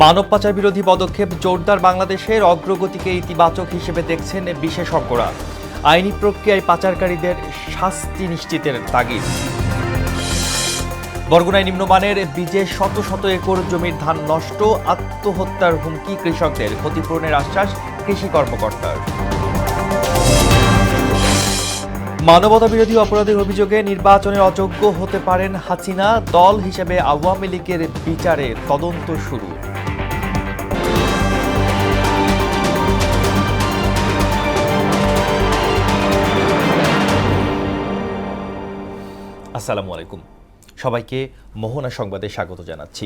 মানব পাচার বিরোধী পদক্ষেপ জোরদার বাংলাদেশের অগ্রগতিকে ইতিবাচক হিসেবে দেখছেন বিশেষজ্ঞরা। আইনি প্রক্রিয়ায় পাচারকারীদের শাস্তি নিশ্চিতের তাগিদ। বরগুনায় নিম্নমানের বীজে শত শত একর জমির ধান নষ্ট, আত্মহত্যার হুমকি কৃষকদের, ক্ষতিপূরণের আশ্বাস কৃষি কর্মকর্তার। মানবতা বিরোধী অপরাধের অভিযোগে নির্বাচনে অযোগ্য হতে পারেন হাসিনা, দল হিসেবে আওয়ামী লীগের বিচারে তদন্ত শুরু। আসসালামু আলাইকুম, সবাইকে মোহনা সংবাদে স্বাগত জানাচ্ছি।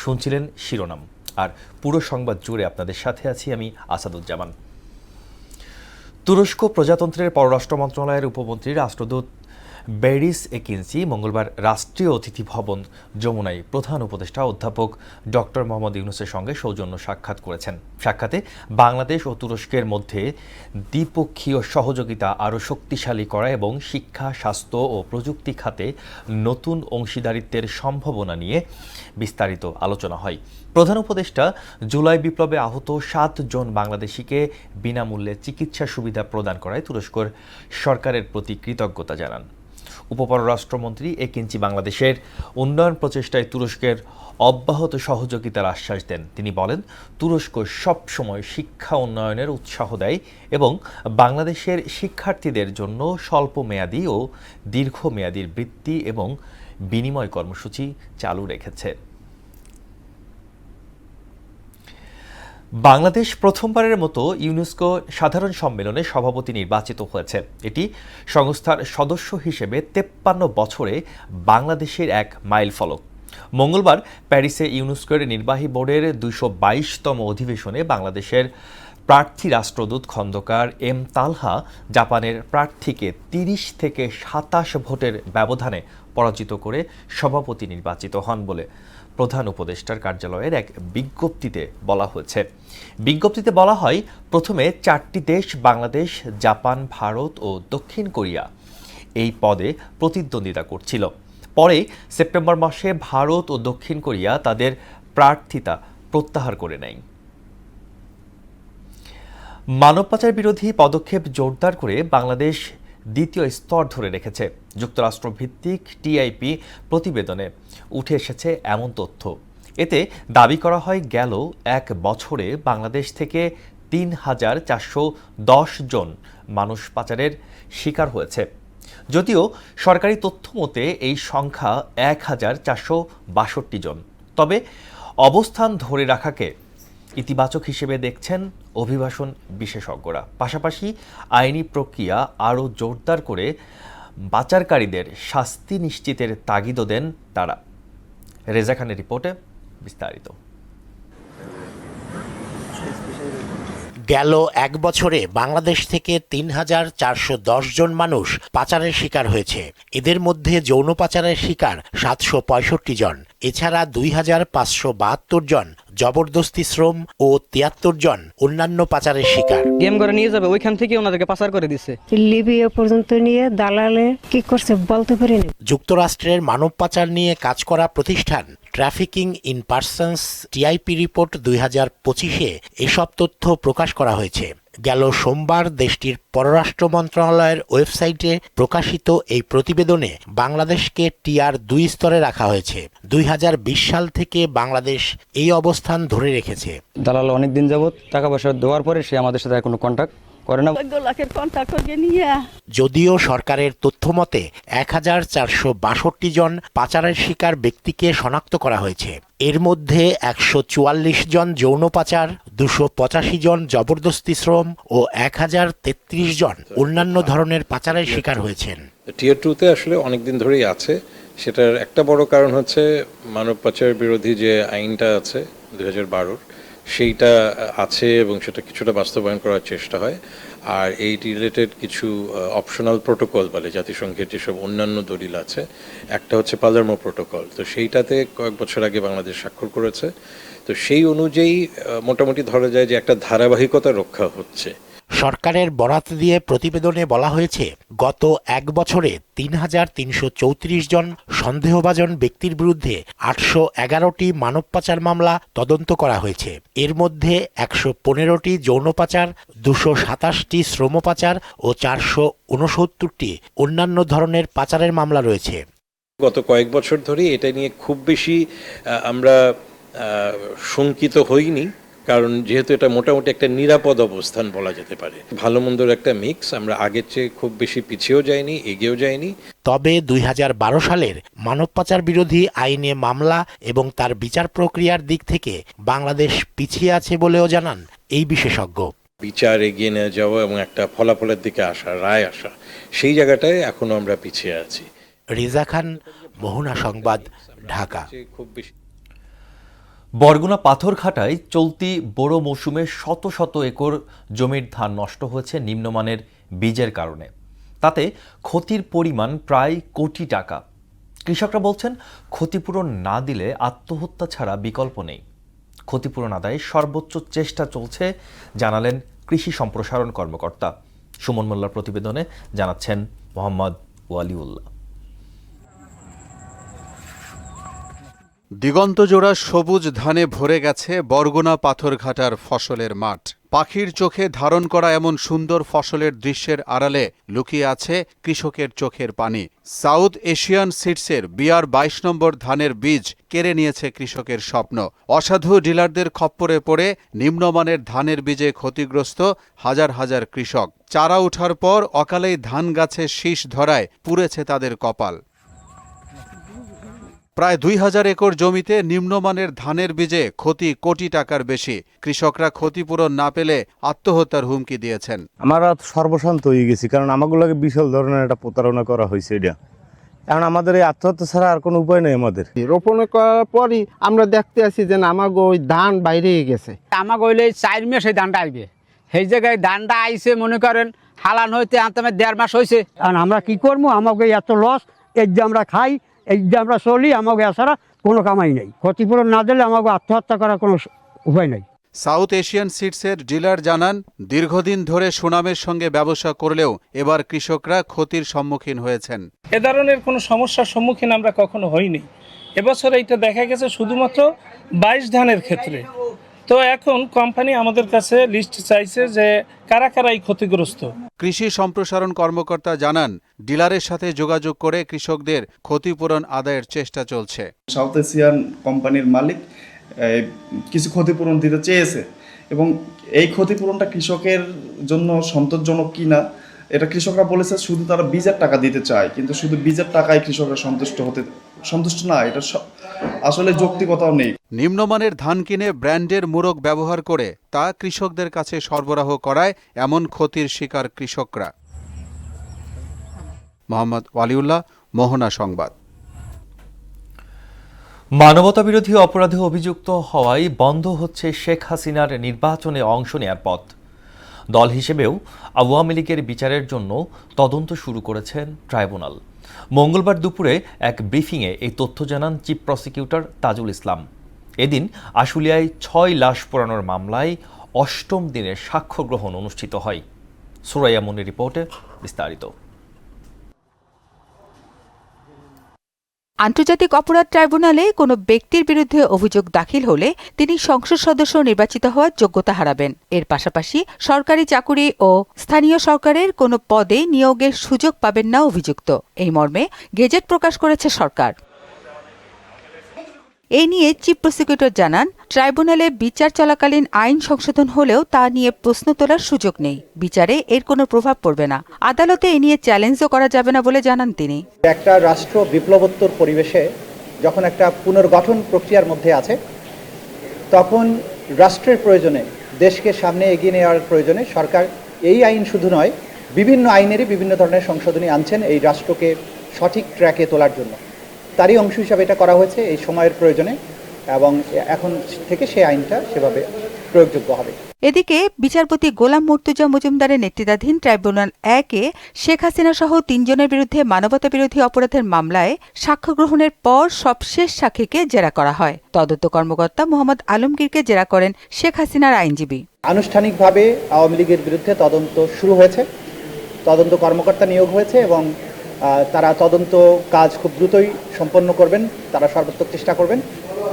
শুনছিলেন শিরোনাম, আর পুরো সংবাদ জুড়ে আপনাদের সাথে আছি আমি আসাদুজ্জামান। তুরস্ক প্রজাতন্ত্রের পররাষ্ট্র মন্ত্রণালয়ের উপমন্ত্রী রাষ্ট্রদূত বেরিস একিনসি মঙ্গলবার রাষ্ট্রীয় অতিথি ভবন যমুনায় প্রধান উপদেষ্টা অধ্যাপক ডক্টর মোহাম্মদ ইউনূসের সঙ্গে সৌজন্য সাক্ষাৎ করেছেন। সাক্ষাতে বাংলাদেশ ও তুরস্কের মধ্যে দ্বিপক্ষীয় সহযোগিতা আরও শক্তিশালী করা এবং শিক্ষা, স্বাস্থ্য ও প্রযুক্তি খাতে নতুন অংশীদারিত্বের সম্ভাবনা নিয়ে বিস্তারিত আলোচনা হয়। প্রধান উপদেষ্টা জুলাই বিপ্লবে আহত 7 জন বাংলাদেশিকে বিনামূল্যে চিকিৎসা সুবিধা প্রদান করায় তুরস্কের সরকারের প্রতি কৃতজ্ঞতা জানান। উপপররাষ্ট্রমন্ত্রী একিনসি বাংলাদেশের উন্নয়ন প্রচেষ্টায় তুরস্কের অব্যাহত সহযোগিতার আশ্বাস দেন। তিনি বলেন, তুরস্ক সবসময় শিক্ষা উন্নয়নের উৎসাহ দেয় এবং বাংলাদেশের শিক্ষার্থীদের জন্য স্বল্প মেয়াদী ও দীর্ঘমেয়াদী বৃত্তি এবং বিনিময় কর্মসূচি চালু রেখেছে। বাংলাদেশ প্রথমবারের মতো ইউনেস্কো সাধারণ সম্মেলনে সভাপতি নির্বাচিত হয়েছে। এটি সংস্থার সদস্য হিসেবে 53 বছরে বাংলাদেশের এক মাইলফলক। মঙ্গলবার প্যারিসে ইউনেস্কোর নির্বাহী বোর্ডের 222তম অধিবেশনে বাংলাদেশের প্রার্থী রাষ্ট্রদূত খন্দকার এম তালহা জাপানের প্রার্থীকে 30 থেকে 27 ভোটের ব্যবধানে পরাজিত করে সভাপতি নির্বাচিত হন বলে প্রধান উপদেষ্টার কার্যালয়ের এক বিজ্ঞপ্তিতে বলা হয়েছে। বিজ্ঞপ্তিতে বলা হয়, প্রথমে 4টি দেশ বাংলাদেশ, জাপান, ভারত ও দক্ষিণ কোরিয়া এই পদে প্রতিদ্বন্দ্বিতা করছিল। পরে সেপ্টেম্বর মাসে ভারত ও দক্ষিণ কোরিয়া তাদের প্রার্থিতা প্রত্যাহার করে নেয়। মানব পাচার বিরোধী পদক্ষেপ জোরদার করে বাংলাদেশ দ্বিতীয় স্তর ধরে রেখেছে। যুক্তরাষ্ট্র ভিত্তিক টিআইপি প্রতিবেদনে উঠে এসেছে এমন তথ্য। এতে দাবি করা হয়, গেল 1 বছরে বাংলাদেশ থেকে 3,410 জন মানুষ পাচারের শিকার হয়েছে। যদিও সরকারি তথ্য মতে এই সংখ্যা 1,462 জন। তবে অবস্থান ধরে রাখাকে ইতিবাচক হিসেবে দেখছেন অভিবাসন বিশেষজ্ঞরা। পাশাপাশি আইনি প্রক্রিয়া আরও জোরদার করে পাচারকারীদের শাস্তি নিশ্চিতের তাগিদও দেন তারা। রেজা খানের রিপোর্টে বিস্তারিত। গেল 1 বছরে বাংলাদেশ থেকে 3,410 জন মানুষ পাচারের শিকার হয়েছে। এদের মধ্যে যৌন পাচারের শিকার 765 জন। এছাড়া 2,572 জন জবরদস্তি শ্রম ও 73 জন অন্যান্য পাচারের শিকার। গেম করে নিয়ে যাবে, ওইখান থেকে ওনাদেরকে পাচার করে দিচ্ছে। লিবিয়া পর্যন্ত নিয়ে দালালে কি করছে বলতে পারিনি। যুক্তরাষ্ট্রের মানব পাচার নিয়ে কাজ করা প্রতিষ্ঠান trafficking in persons TIP report 2025-এ এসব তথ্য প্রকাশ করা হয়েছে। গেল সোমবার দেশটির পররাষ্ট্র মন্ত্রণালয়ের ওয়েবসাইটে প্রকাশিত এই প্রতিবেদনে বাংলাদেশকে টিআর 2 স্তরে রাখা হয়েছে। 2020 সাল থেকে বাংলাদেশ এই অবস্থান ধরে রেখেছে। দালাল অনেকদিন যাবত টাকা পয়সা দেওয়ার পরে সে আমাদের সাথে কোনো কন্ট্যাক্ট করে না। যদিও সরকারের তথ্য মতে 1,462 জন পাচারের শিকার ব্যক্তিকে শনাক্ত করা হয়েছে। এর মধ্যে 144 জন যৌন পাচার, 285 জন জবরদস্তি শ্রম ও 1,033 জন অন্যান্য ধরনের পাচারের শিকার হয়েছেন। টিয়ার 2-তে আসলে অনেকদিন ধরেই আছে। সেটার একটা বড় কারণ হচ্ছে মানব পাচার বিরোধী যে আইনটা আছে 2012-র, সেইটা আছে এবং সেটা কিছুটা বাস্তবায়ন করার চেষ্টা হয়। আর এই রিলেটেড কিছু অপশনাল প্রোটোকল বলে জাতিসংঘের যেসব অন্যান্য দলিল আছে, একটা হচ্ছে পালার্মো প্রোটোকল। তো সেইটাতে কয়েক বছর আগে বাংলাদেশ স্বাক্ষর করেছে। তো সেই অনুযায়ী মোটামুটি ধরা যায় যে একটা ধারাবাহিকতা রক্ষা হচ্ছে। সরকারের বরাত দিয়ে প্রতিবেদনে বলা হয়েছে, গত এক বছরে ৩,৩34 জন সন্দেহভাজন ব্যক্তির বিরুদ্ধে ৮১১টি মানব পাচার মামলা তদন্ত করা হয়েছে। এর মধ্যে ১১৫টি যৌন পাচার, ২২৭টি শ্রম পাচার ও ৪৬৯টি অন্যান্য ধরনের পাচারের মামলা রয়েছে। গত কয়েক বছর ধরে এটা নিয়ে খুব বেশি আমরা শঙ্কিত হইনি, কারণ যেহেতু এটা মোটামুটি একটা নিরাপদ অবস্থান বলা যেতে পারে। ভালো মন্দর একটা মিক্স, আমরা আগের চেয়ে খুব বেশি পিছিয়েও যাইনি, এগিয়েও যাইনি। তবে ২০১২ সালের মানব পাচার বিরোধী আইনে মামলা এবং তার বিচার প্রক্রিয়ার দিক থেকে বাংলাদেশ পিছিয়ে আছে বলেও জানান এই বিশেষজ্ঞ। বিচার এগিয়ে নিয়ে যাওয়া এবং একটা ফলাফলের দিকে আসা, রায় আসা, সেই জায়গাটায় এখনো আমরা পিছিয়ে আছি। রিজা খান, মোহনা সংবাদ, ঢাকা। খুব বেশি বরগুনা পাথরঘাটায় চলতি বোরো মৌসুমে শত শত একর জমির ধান নষ্ট হয়েছে নিম্নমানের বীজের কারণে। তাতে ক্ষতির পরিমাণ প্রায় কোটি টাকা। কৃষকরা বলছেন, ক্ষতিপূরণ না দিলে আত্মহত্যা ছাড়া বিকল্প নেই। ক্ষতিপূরণ আদায়ে সর্বোচ্চ চেষ্টা চলছে জানালেন কৃষি সম্প্রসারণ কর্মকর্তা। সুমন মোল্লার প্রতিবেদনে জানাচ্ছেন মোহাম্মদ ওয়ালিউল্লাহ। দিগন্তজোড়া সবুজ ধানে ভরে গেছে বরগুনা পাথরঘাটার ফসলের মাঠ। পাখির চোখে ধারণ করা এমন সুন্দর ফসলের দৃশ্যের আড়ালে লুকিয়ে আছে কৃষকের চোখের পানি। সাউথ এশিয়ান সিডসের BR-22 নম্বর ধানের বীজ কেড়ে নিয়েছে কৃষকের স্বপ্ন। অসাধু ডিলারদের খপ্পরে পড়ে নিম্নমানের ধানের বীজে ক্ষতিগ্রস্ত হাজার হাজার কৃষক। চারা ওঠার পর অকালেই ধান গাছে শীষ ধরায় পুড়েছে তাদের কপাল। প্রায় ২,০০০ একর জমিতে নিম্নমানের ধানের বীজে ক্ষতি কোটি টাকার বেশি। কৃষকরা ক্ষতিপূরণ না পেলে আত্মহত্যার হুমকি দিয়েছেন। আমরা সর্বশান্ত হয়ে গেছি, কারণ আমাগুলোকে বিশাল ধরনের একটা প্রতারণা করা হয়েছে। এটা এখন আমাদের এই আত্মহত্যা ছাড়া আর কোনো উপায় নেই। আমাদের রোপণ করার পরই আমরা দেখতে আছি যে আমাকে ওই ধান বাইরে গেছে। আমাকে হইলে ৪ মাসে ধানটা আইবে, সেই জায়গায় ধানটা আইছে মনে করেন হালান হইতে আনতে ১.৫ মাস হয়েছে। কারণ আমরা কি করবো, আমাকে এত লস, এই যে আমরা খাই, এই যে আমরা চলি, আমাকে এছাড়া কোনো কামাই নেই। ক্ষতিপূরণ না দিলে আমাকে আত্মহত্যা করার কোনো উপায় নেই। সাউথ এশিয়ান সিডসের ডিলার জানান, দীর্ঘদিন ধরে সুনামের সঙ্গে ব্যবসা করলেও এবার কৃষকরা ক্ষতির সম্মুখীন হয়েছেন। এ ধরনের কোনো সমস্যার সম্মুখীন আমরা কখনো হইনি। এবছর এইটা দেখা গেছে শুধুমাত্র 22 ধানের ক্ষেত্রে। তো এখন কোম্পানি আমাদের কাছে লিস্ট চাইছে যে কারা কারা এই ক্ষতিগ্রস্ত। কৃষি সম্প্রসারণ কর্মকর্তা জানান, ডিলারের সাথে যোগাযোগ করে কৃষকদের ক্ষতিপূরণ আদায়ের চেষ্টা চলছে। সাউথ এশিয়ান কোম্পানির মালিক কিছু ক্ষতিপূরণ দিতে চেয়েছে, এবং এই ক্ষতিপূরণটা কৃষকের জন্য সন্তোষজনক কিনা এটা কৃষকরা বলেছে। শুধু তারা বীজের টাকা দিতে চায়, কিন্তু শুধু বীজের টাকায় কৃষকরা সন্তুষ্ট না, এটা আসলে যৌক্তিকতাও নেই। নিম্নমানের ধান কিনে ব্র্যান্ডের মোড়ক ব্যবহার করে তা কৃষকদের কাছে সরবরাহ করায় এমন ক্ষতির শিকার কৃষকরা। মোহাম্মদ ওয়ালিউল্লাহ, মোহনা সংবাদ। মানবতাবিরোধী অপরাধে অভিযুক্ত হওয়ায় বন্ধ হচ্ছে শেখ হাসিনার নির্বাচনে অংশ নেয়ার পথ। দল হিসেবেও আওয়ামী লীগের বিচারের জন্য তদন্ত শুরু করেছেন ট্রাইব্যুনাল। মঙ্গলবার দুপুরে এক ব্রিফিংয়ে এই তথ্য জানান চিফ প্রসিকিউটর তাজুল ইসলাম। এদিন আশুলিয়ায় ৬ লাশ পোড়ানোর মামলায় ৮ম দিনের সাক্ষ্য গ্রহণ অনুষ্ঠিত হয়। সুরাইয়া মুনির রিপোর্টে বিস্তারিত। আন্তর্জাতিক অপরাধ ট্রাইব্যুনালে কোনো ব্যক্তির বিরুদ্ধে অভিযোগ দাখিল হলে তিনি সংসদ সদস্য নির্বাচিত হওয়ার যোগ্যতা হারাবেন। এর পাশাপাশি সরকারি চাকুরি ও স্থানীয় সরকারের কোনো পদে নিয়োগের সুযোগ পাবেন না অভিযুক্ত। এই মর্মে গেজেট প্রকাশ করেছে সরকার। এই নিয়ে চিফ প্রসিকিউটর জানান, ট্রাইব্যুনালে বিচার চলাকালীন আইন সংশোধন হলেও তা নিয়ে প্রশ্ন তোলার সুযোগ নেই। বিচারে এর কোনো প্রভাব পড়বে না। আদালতে এ নিয়ে চ্যালেঞ্জও করা যাবে না বলে জানান তিনি। একটা রাষ্ট্র বিপ্লবোত্তর পরিবেশে যখন একটা পুনর্গঠন প্রক্রিয়ার মধ্যে আছে, তখন রাষ্ট্রের প্রয়োজনে, দেশকে সামনে এগিয়ে নেওয়ার প্রয়োজনে সরকার এই আইন শুধু নয়, বিভিন্ন আইনেরই বিভিন্ন ধরনের সংশোধনী আনছেন এই রাষ্ট্রকে সঠিক ট্র্যাকে তোলার জন্য। তারই অংশ হিসাবে এটা করা হয়েছে এই সময়ের প্রয়োজনে, এবং এখন থেকে সেই আইনটা সেভাবে প্রয়োগযোগ্য হবে। এদিকে বিচারপতি গোলাম মুর্তুজা মজুমদারের নেতৃত্বাধীন ট্রাইব্যুনাল ১-এ শেখ হাসিনা সহ ৩ জনের বিরুদ্ধে মানবতাবিরোধী অপরাধের মামলায় সাক্ষ্য গ্রহণের পর সবশেষ সাক্ষীকে জেরা করা হয়। তদন্ত কর্মকর্তা মোহাম্মদ আলমগীরকে জেরা করেন শেখ হাসিনার আইনজীবী। আনুষ্ঠানিকভাবে আওয়ামী লীগের বিরুদ্ধে তদন্ত শুরু হয়েছে, তদন্ত কর্মকর্তা নিয়োগ হয়েছে এবং তারা তদন্ত কাজ খুব দ্রুতই সম্পন্ন করবেন, তারা সর্বাত্মক চেষ্টা করবেন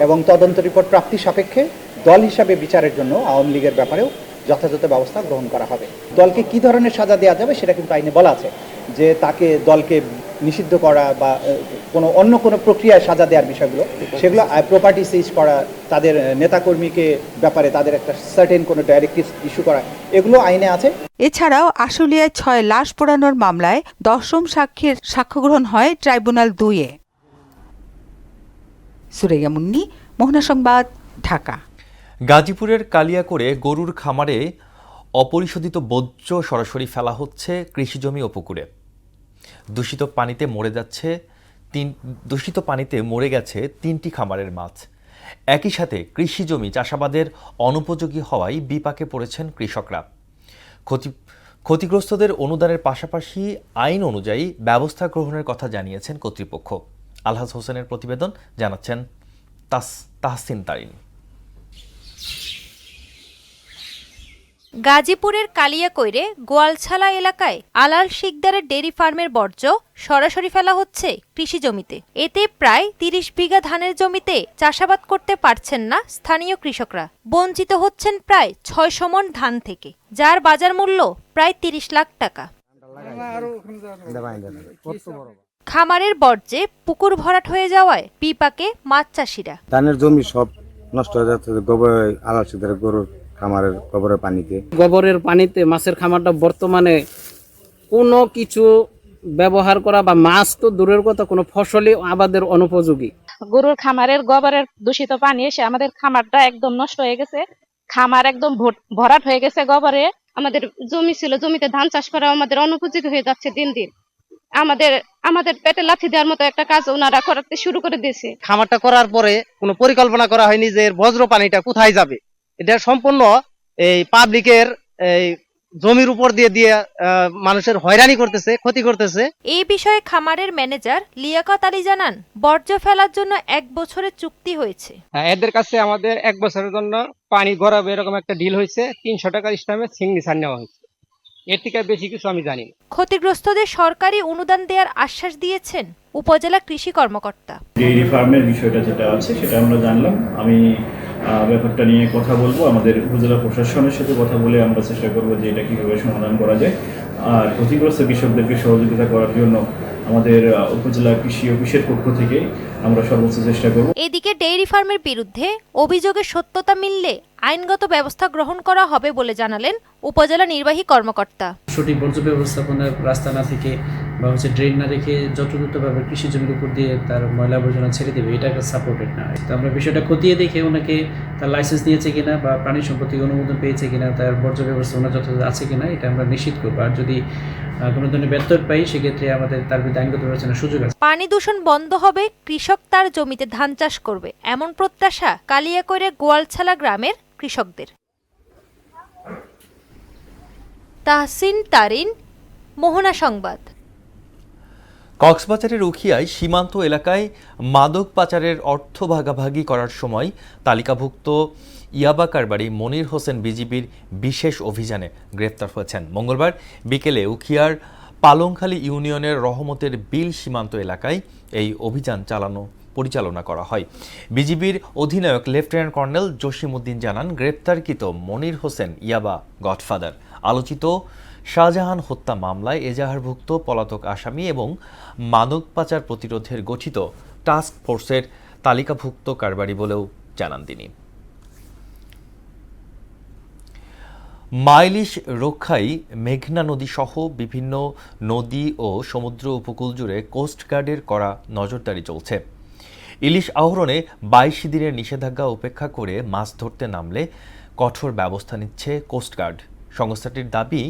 এবং তদন্ত রিপোর্ট প্রাপ্তি সাপেক্ষে দল হিসাবে বিচারের জন্য আওয়ামী লীগের ব্যাপারেও যথাযথ ব্যবস্থা গ্রহণ করা হবে। দলকে কি ধরনের সাজা দেওয়া যাবে সেটা কিন্তু আইনে বলা আছে, যে তাকে দলকে নিষিদ্ধ করা বা অন্য কোনো প্রক্রিয়ায় সাজা দেওয়ার বিষয়গুলো, সেগুলো প্রপার্টি সিজ করা, তাদের নেতাকর্মীকে ব্যাপারে তাদের একটা সার্টেন কোনো ডাইরেক্টিভ ইস্যু করা, এগুলো আইনে আছে। এছাড়াও আশুলিয়ায় ৬ লাশ পোড়ানোর মামলায় ১০ম সাক্ষীর সাক্ষ্য গ্রহণ হয় ট্রাইব্যুনাল ২-এ। সুরাইয়া মুন্নি, মোহনা সংবাদ, ঢাকা। গাজীপুরের কালিয়াকৈরে গরুর খামারে অপরিশোধিত বর্জ্য সরাসরি ফেলা হচ্ছে কৃষিজমি ও পুকুরে। দূষিত পানিতে মরে গেছে ৩টি খামারের মাছ। একই সাথে কৃষিজমি চাষাবাদের অনুপযোগী হওয়ায় বিপাকে পড়েছেন কৃষকরা। ক্ষতিগ্রস্তদের অনুদানের পাশাপাশি আইন অনুযায়ী ব্যবস্থা গ্রহণের কথা জানিয়েছেন কর্তৃপক্ষ। আলহাজ হোসেনের প্রতিবেদন, জানাচ্ছেন তাহসিন তারিন। গাজীপুরের কালিয়াকৈরে গোয়ালছালা এলাকায় আলাল শিকদারের ডেইরি ফার্মের বর্জ্য সরাসরি ফেলা হচ্ছে কৃষি জমিতে। এতে প্রায় ৩০ বিঘা ধানের জমিতে চাষাবাদ করতে পারছেন না স্থানীয় কৃষকরা। বঞ্চিত হচ্ছেন প্রায় ৬০০ মণ ধান থেকে, যার বাজার মূল্য প্রায় ৩০ লাখ টাকা। খামারের বর্জ্যে পুকুর ভরাট হয়ে যাওয়ায় বিপাকে মাছ চাষিরা। ধানের জমি সব নষ্ট হয়ে যাচ্ছে আলাল শিকদারের গরুর খামারের গোবরের পানিতে মাছের খামারটা বর্তমানে কোনো কিছু ব্যবহার করা বা মাছ তো দূরের কথা, কোনো ফসলি আবাদের অনুপযোগী। গরুর খামারের গোবরের দূষিত পানি এসে আমাদের খামারটা একদম নষ্ট হয়ে গেছে, খামার একদম ভরাট হয়ে গেছে গোবরে। আমাদের জমি ছিল, জমিতে ধান চাষ করা আমাদের অনুপযোগী হয়ে যাচ্ছে দিন দিন। আমাদের পেটে লাথি দেওয়ার মতো একটা কাজ ওনারা করতে শুরু করে দিয়েছে। খামারটা করার পরে কোনো পরিকল্পনা করা হয়নি যে বজ্র পানিটা কোথায় যাবে। এটা সম্পূর্ণ এই পাবলিকের এই জমির উপর দিয়ে মানুষের হয়রানি করতেছে, ক্ষতি করতেছে। এই বিষয়ে খামারের ম্যানেজার লিয়াকত আলী জানান, বর্জ্য ফেলার জন্য ১ বছরের চুক্তি হয়েছে। এদের কাছে আমাদের 1 বছরের জন্য পানি গড়াবে এরকম একটা ডিল হয়েছে। ৩০০ টাকার ইসলামে সিগনেচার নেওয়া হয়েছে। এর থেকে বেশি কিছু আমি জানি না। ক্ষতিগ্রস্তদের সরকারি অনুদান দেওয়ার আশ্বাস দিয়েছেন উপজেলা কৃষি কর্মকর্তা। ডেইরি ফার্মের বিষয়টা যেটা আছে সেটা আমরা জানলাম। আমি ব্যাপারটা নিয়ে কথা বলবো, আমাদের উপজেলা প্রশাসনের সাথে কথা বলে আমরা চেষ্টা করবো যে এটা কীভাবে সমাধান করা যায়। আর ক্ষতিগ্রস্ত কৃষকদেরকে সহযোগিতা করার জন্য আমাদের উপজেলা কৃষি অফিসের পক্ষ থেকে আমরা সর্বোচ্চ চেষ্টা করব। এদিকে ডেইরি ফার্মের বিরুদ্ধে অভিযোগের সত্যতা মিললে আইনগত ব্যবস্থা গ্রহণ করা হবে বলে জানালেন উপজেলা নির্বাহী কর্মকর্তা। সঠিক বর্জ্য ব্যবস্থাপনার রাস্তা না থেকে বা ড্রেন না রেখে যত্রতত্ত্বভাবে কৃষি জমির উপর দিয়ে তার ময়লা আবর্জনা ছেড়ে দেবে, এটা একটা সাপোর্টেড না। তো আমরা বিষয়টা খতিয়ে দেখে ওনাকে তার লাইসেন্স নিয়েছে কিনা বা প্রাণী সম্পদ থেকে অনুমোদন পেয়েছে কিনা, তার বর্জ্য ব্যবস্থাপনা যথাযথ আছে কিনা, এটা আমরা নিশ্চিত করবো। আর যদি কোনো ধরনের ব্যত্যয় পাই সেক্ষেত্রে আমাদের তার বিরুদ্ধে আইনগত ব্যবস্থার সুযোগ আছে। পানি দূষণ বন্ধ হবে, কৃষক তার জমিতে ধান চাষ করবে, এমন প্রত্যাশা কালিয়াকৈরে গোয়ালছালা গ্রামের কৃষকদের। তাহসিন তারিন, মোহনা সংবাদ। কক্সবাজারের উখিয়ায় সীমান্ত এলাকায় মাদক পাচারের অর্থ ভাগাভাগি করার সময় তালিকাভুক্ত ইয়াবা কারবারি মনির হোসেন বিজিবির বিশেষ অভিযানে গ্রেফতার হয়েছেন। মঙ্গলবার বিকেলে উখিয়ার পালংখালী ইউনিয়নের রহমতের বিল সীমান্ত এলাকায় এই অভিযান পরিচালনা করা হয়। বিজিবির অধিনায়ক লেফটেন্যান্ট কর্নেল জসিমউদ্দিন জানান, গ্রেপ্তারকৃত মনির হোসেন ইয়াবা গডফাদার। আলোচিত শাহজাহান হত্যা মামলায় এজাহারভুক্ত পলাতক আসামি এবং মাদক পাচার প্রতিরোধের গঠিত টাস্ক ফোর্সের তালিকাভুক্ত কারবারি বলেও জানান তিনি। মাইলিশ রক্ষায় মেঘনা নদী সহ বিভিন্ন নদী ও সমুদ্র উপকূল জুড়ে কোস্টগার্ডের করা নজরদারি চলছে। ইলিশ আহরণে 22 দিনের নিষেধাজ্ঞা উপেক্ষা করে মাছ ধরতে নামলে কঠোর ব্যবস্থা নিচ্ছে কোস্টগার্ড। সংস্থাটির দাবি,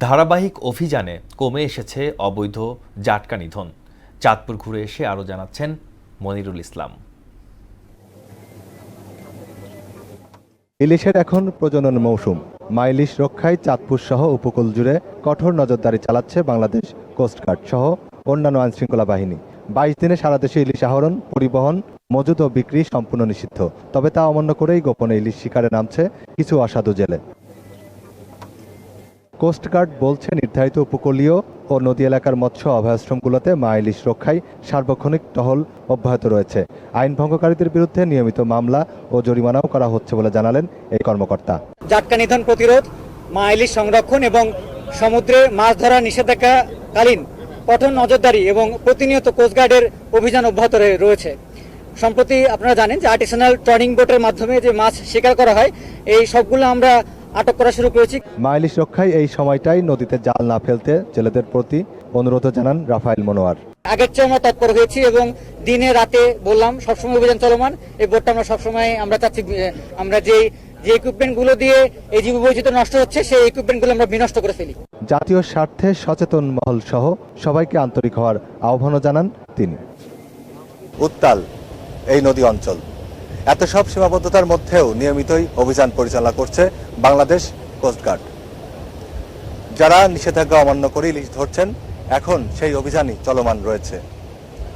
ধারাবাহিক অভিযানে কমে এসেছে অবৈধ জাটকা নিধন। চাঁদপুর ঘুরে এসে আরও জানাচ্ছেন মনিরুল ইসলাম। ইলিশের এখন প্রজনন মৌসুম। মা ইলিশ রক্ষায় চাঁদপুর সহ উপকূল জুড়ে কঠোর নজরদারি চালাচ্ছে বাংলাদেশ কোস্টগার্ড সহ অন্যান্য আইনশৃঙ্খলা বাহিনী। 22 দিনে সারা দেশে ইলিশ আহরণ, পরিবহন, মজুত ও বিক্রি সম্পূর্ণ নিষিদ্ধ। তবে তা অমান্য করেই গোপনে ইলিশ শিকারে নামছে কিছু অসাধু জেলে। কোস্টগার্ড বলছে নির্ধারিত উপকূলীয় ও নদী এলাকার মৎস্য অভয়াশ্রমগুলোতে মা ইলিশ রক্ষায় সার্বক্ষণিক টহল অব্যাহত রয়েছে। আইন ভঙ্গকারীদের বিরুদ্ধে নিয়মিত মামলা ও জরিমানাও করা হচ্ছে বলে জানালেন এই কর্মকর্তা। জাটকা নিধন প্রতিরোধ, মা ইলিশ সংরক্ষণ এবং সমুদ্রে মাছ ধরা নিষেধাজ্ঞাকালীন কঠোর নজরদারি এবং প্রতিনিয়ত কোস্টগার্ডের অভিযান অব্যাহত রয়েছে। সম্প্রতি আপনারা জানেন যে আর্টিসানাল ট্রলিং বোটের মাধ্যমে যে মাছ শিকার করা হয়, এই সবগুলো আমরা আটক করা শুরু করেছি। মা ইলিশ রক্ষায় এই সময়টাই নদীতে জাল না ফেলতে জেলেদের প্রতি অনুরোধ জানান রাফায়েল মনোয়ার। আগের চেয়ে আমরা তৎপর হয়েছি এবং দিনে রাতে বললাম সবসময় অভিযান চলমান। এই বোটটা আমরা সবসময় আমরা চাচ্ছি আমরা যে ইকুইপমেন্টগুলো দিয়ে এই জীববৈচিত্র্য নষ্ট হচ্ছে সেই ইকুইপমেন্টগুলো আমরা বিনষ্ট করে ফেলি। জাতীয় স্বার্থে সচেতন মহল সহ সবাইকে আন্তরিক হওয়ার আহ্বানও জানান তিনি। উত্তাল এই নদী অঞ্চল, এত সব সীমাবদ্ধতার মধ্যেও নিয়মিতই অভিযান পরিচালনা করছে বাংলাদেশ কোস্টগার্ড। যারা নিষেধাজ্ঞা অমান্য করে ইলিশ ধরছেন, এখন সেই অভিযানই চলমান রয়েছে।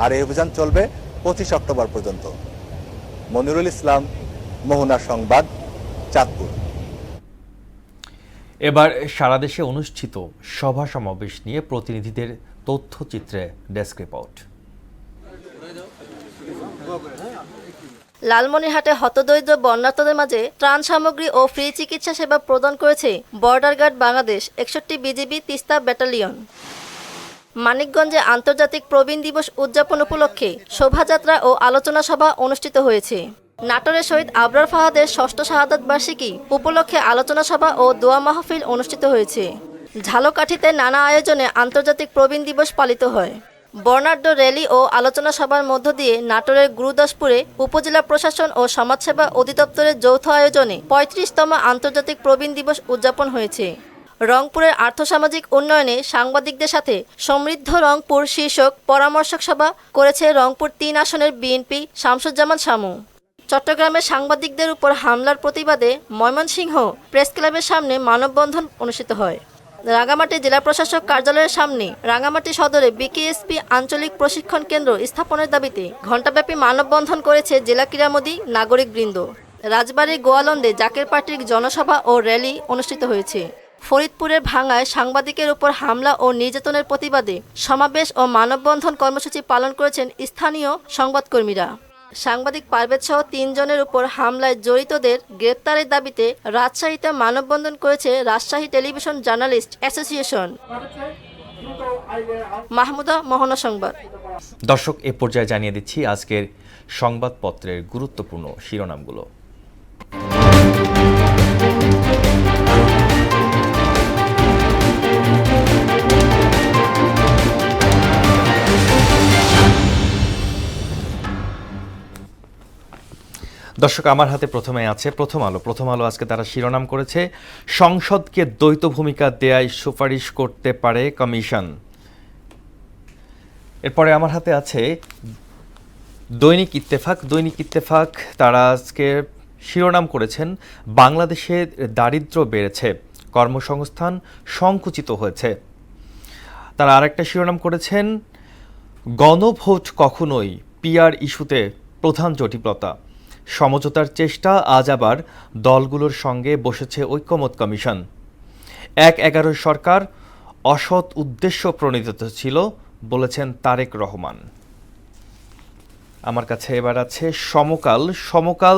আর এই অভিযান চলবে 25 অক্টোবর পর্যন্ত। মনিরুল ইসলাম, মোহনার সংবাদ, চাঁদপুর। এবার সারা দেশে অনুষ্ঠিত সভা সমাবেশ নিয়ে প্রতিনিধিদের তথ্যচিত্রে ডেস্ক রিপোর্ট। লালমনিরহাটে হতদরিদ্র বন্যার্তদের মাঝে ত্রাণ সামগ্রী ও ফ্রি চিকিৎসা সেবা প্রদান করেছে border guard Bangladesh 61 BGB Teesta battalion. মানিকগঞ্জে আন্তর্জাতিক প্রবীণ দিবস উদযাপন উপলক্ষে শোভাযাত্রা ও আলোচনা সভা অনুষ্ঠিত হয়েছে। নাটোরে শহীদ আবরার ফাহাদের 6ষ্ঠ শাহাদাত বার্ষিকী উপলক্ষে আলোচনা সভা ও দোয়া মাহফিল অনুষ্ঠিত হয়েছে। ঝালকাঠিতে নানা আয়োজনে আন্তর্জাতিক প্রবীণ দিবস পালিত হয়। বর্ণাঢ্য র্যালি ও আলোচনা সভার মধ্য দিয়ে নাটোরের গুরুদাসপুরে উপজেলা প্রশাসন ও সমাজসেবা অধিদপ্তরের যৌথ আয়োজনে 35তম আন্তর্জাতিক প্রবীণ দিবস উদযাপন হয়েছে। রংপুরের আর্থসামাজিক উন্নয়নে সাংবাদিকদের সাথে সমৃদ্ধ রংপুর শীর্ষক পরামর্শক সভা করেছে রংপুর 3 আসনের বিএনপি শামসুজ্জামান শামু। চট্টগ্রামে সাংবাদিকদের উপর হামলার প্রতিবাদে ময়মনসিংহ প্রেস ক্লাবের সামনে মানববন্ধন অনুষ্ঠিত হয়। রাঙ্গামাটি জেলা প্রশাসক কার্যালয়ের সামনে রাঙ্গামাটি সদরে বিকেএসপি আঞ্চলিক প্রশিক্ষণ কেন্দ্র স্থাপনের দাবিতে ঘণ্টাব্যাপী মানববন্ধন করেছে জেলা ক্রীড়ামোদী নাগরিকবৃন্দ। রাজবাড়ীর গোয়ালন্দে জাকের পার্টির জনসভা ও র্যালি অনুষ্ঠিত হয়েছে। ফরিদপুরের ভাঙ্গায় সাংবাদিকের উপর হামলা ও নির্যাতনের প্রতিবাদে সমাবেশ ও মানববন্ধন কর্মসূচি পালন করেছেন স্থানীয় সংবাদকর্মীরা। সাংবাদিক পারভেজ সহ 3 জনের উপর হামলায় জড়িতদের গ্রেপ্তারের দাবিতে রাজশাহীতে মানববন্ধন করেছে Rajshahi television journalist association. Mahmuda, Mohona সংবাদ। দর্শক, এ পর্যায়ে জানিয়ে দিচ্ছি আজকের সংবাদপত্রের গুরুত্বপূর্ণ শিরোনামগুলো। দর্শক, আমার হাতে প্রথমে আছে প্রথম আলো। প্রথম আলো আজকে তারা শিরোনাম করেছে সংসদকে দ্বৈত ভূমিকা দেয়ায় সুপারিশ করতে পারে কমিশন। এরপরে আমার হাতে আছে দৈনিক ইত্তেফাক। দৈনিক ইত্তেফাক তারা আজকে শিরোনাম করেছেন বাংলাদেশের দারিদ্র্য বেড়েছে, কর্মসংস্থান সংকুচিত হয়েছে। তারা আরেকটা শিরোনাম করেছেন গণভোট কখনোই পিআর ইস্যুতে প্রধান জটিলতা, সমঝোতার চেষ্টা, আজ আবার দলগুলোর সঙ্গে বসেছে ঐক্যমত কমিশন। ১/১১ সরকার অসৎ উদ্দেশ্য প্রণীত ছিল বলেছেন তারেক রহমান। আমার কাছে এবার আছে সমকাল। সমকাল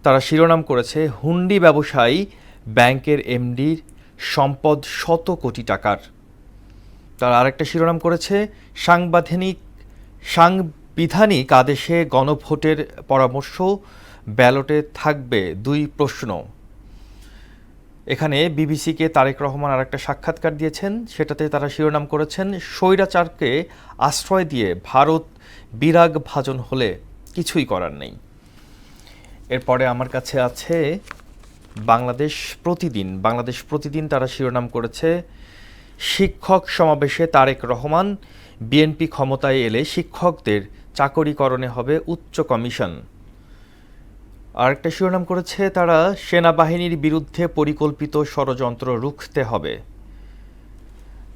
তারা শিরোনাম করেছে হুন্ডি ব্যবসায়ী ব্যাংকের এমডির সম্পদ শত কোটি টাকার। তারা আরেকটা শিরোনাম করেছে সাংবিধানিক আদেশে গণভোটের পরামর্শ, ব্যালটে থাকবে 2 প্রশ্ন। এখানে বিবিসিকে তারেক রহমান আরেকটা সাক্ষাৎকার দিয়েছেন, সেটাতে তারা শিরোনাম করেছেন স্বৈরাচারকে আশ্রয় দিয়ে ভারত বিরাগ ভাজন হলে কিছুই করার নেই। এরপরে আমার কাছে আছে বাংলাদেশ প্রতিদিন। বাংলাদেশ প্রতিদিন তারা শিরোনাম করেছে শিক্ষক সমাবেশে তারেক রহমান, বিএনপি ক্ষমতায় এলে শিক্ষকদের চাকরিকরণে হবে উচ্চ কমিশন। আরেকটা শিরোনাম করেছে তারা, সেনাবাহিনীর বিরুদ্ধে পরিকল্পিত ষড়যন্ত্র রুখতে হবে।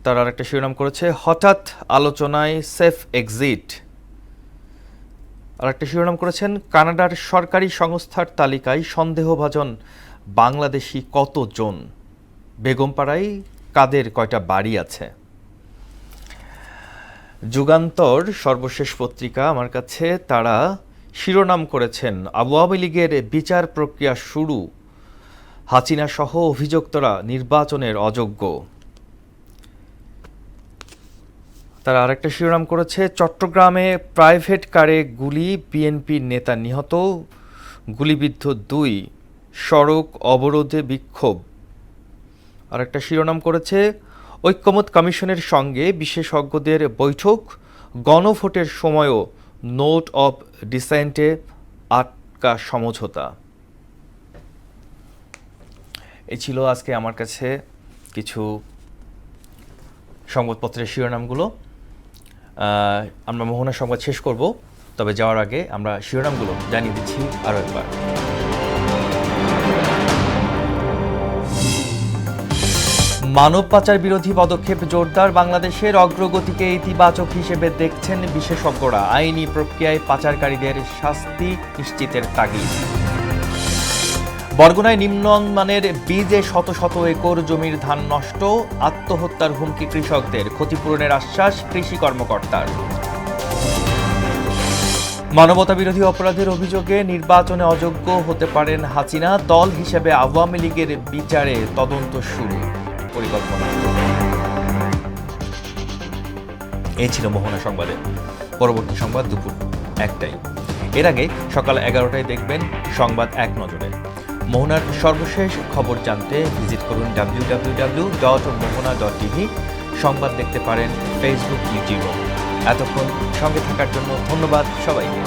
তারা আরেকটা শিরোনাম করেছে, হঠাৎ আলোচনায় সেফ এক্সিট। আরেকটা শিরোনাম করেছেন, কানাডার সরকারি সংস্থার তালিকায় সন্দেহভাজন বাংলাদেশি কতজন, বেগমপাড়ায় কাদের কয়টা বাড়ি আছে। যুগান্তর সর্বশেষ পত্রিকা আমার কাছে, তারা শিরোনাম করেছেন, আওয়ামী লীগের বিচার প্রক্রিয়া শুরু, হাসিনা সহ অভিযুক্তরা নির্বাচনের অযোগ্য। তারা আরেকটা শিরোনাম করেছে, চট্টগ্রামে প্রাইভেট কারে গুলি, বিএনপির নেতা নিহত, গুলিবিদ্ধ 2, সড়ক অবরোধে বিক্ষোভ। আরেকটা শিরোনাম করেছে, ঐক্যমত কমিশনের সঙ্গে বিশেষজ্ঞদের বৈঠক, গণভোটের সময়ও নোট অব ডিসেন্টে আটকা সমঝোতা। এই ছিল আজকে আমার কাছে কিছু সংবাদপত্রের শিরোনামগুলো। আমরা মোহনা সংবাদ শেষ করব, তবে যাওয়ার আগে আমরা শিরোনামগুলো জানিয়ে দিচ্ছি আরও একবার। মানব পাচার বিরোধী পদক্ষেপ জোরদার, বাংলাদেশের অগ্রগতিকে ইতিবাচক হিসেবে দেখছেন বিশেষজ্ঞরা, আইনি প্রক্রিয়ায় পাচারকারীদের শাস্তি নিশ্চিতের তাগিদ। বরগুনায় নিম্নমানের বীজে শত শত একর জমির ধান নষ্ট, আত্মহত্যার হুমকি কৃষকদের, ক্ষতিপূরণের আশ্বাস কৃষি কর্মকর্তার। মানবতা বিরোধী অপরাধের অভিযোগে নির্বাচনে অযোগ্য হতে পারেন হাসিনা, দল হিসেবে আওয়ামী লীগের বিচারে তদন্ত শুরু পরিকল্পনা। এই ছিল মোহনা সংবাদে। পরবর্তী সংবাদ দুপুর 1টায়। এর আগে সকাল 11টায় দেখবেন সংবাদ এক নজরে। মোহনার সর্বশেষ খবর জানতে ভিজিট করুন www.mohona.tv। সংবাদ দেখতে পারেন ফেসবুক, ইউটিউব। এতক্ষণ সঙ্গে থাকার জন্য ধন্যবাদ সবাইকে।